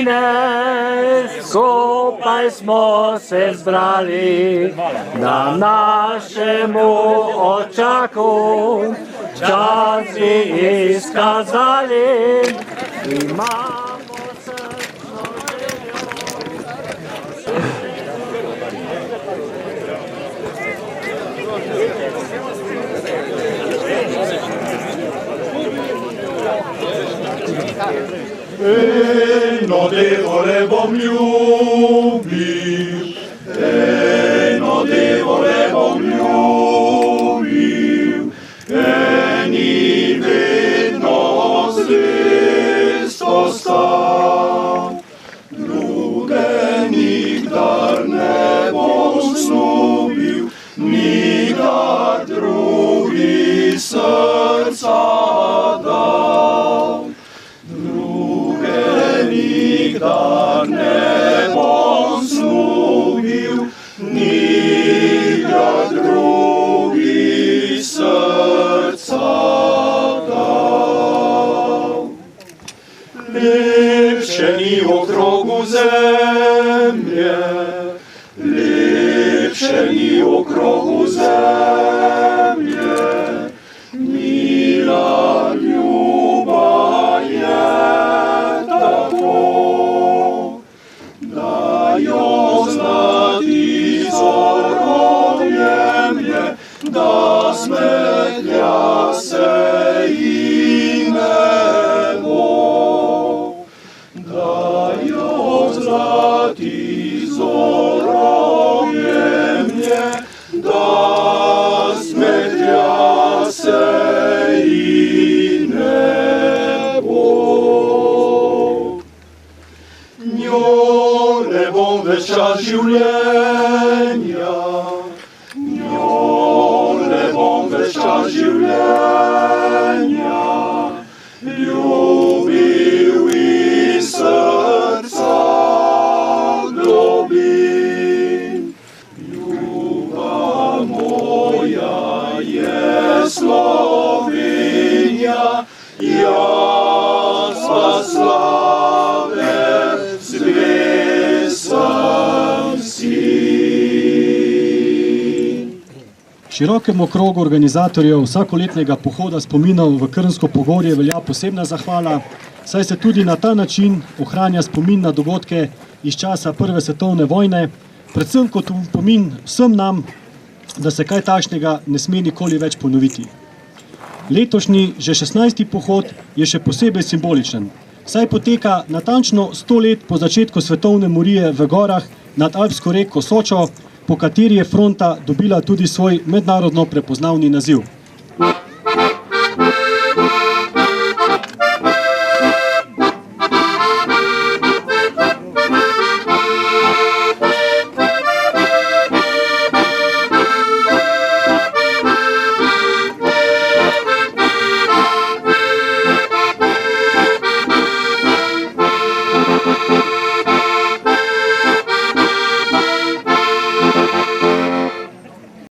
sine, skupaj smo se zbrali na našemu očaku, čas bi izkazali, imamo srčno Eno devole bom ljubil, eno devole bom ljubil, eni vedno zvest ostal, druge nikdar ne bom snubil, nikdar drugi srca dal. Nikdar ne bom snubil, nikdar drugi srca dal. Lepše ni okrogu zemlje, lepše ni okrogu zemlje, mila ljubav je. Da smetlja se i nebo, da jo zlati zorom jemlje, da smetlja se i nebo. Njo ne bom več čas življenja, čas življenja, ljubil iz srca globin. Ljubav moja je Slovenija, jaz pa slave zvest sem sin. Širokemu krogu organizatorjev vsakoletnega pohoda spominov v Krnsko pogorje velja posebna zahvala, saj se tudi na ta način ohranja spomin na dogodke iz časa Prve svetovne vojne, predvsem kot spomin vsem nam, da se kaj takšnega ne sme nikoli več ponoviti. Letošnji, že 16. pohod je še posebej simboličen, saj poteka natančno 100 let po začetku svetovne morije v gorah nad alpsko reko Sočo, po kateri je fronta dobila tudi svoj mednarodno prepoznavni naziv.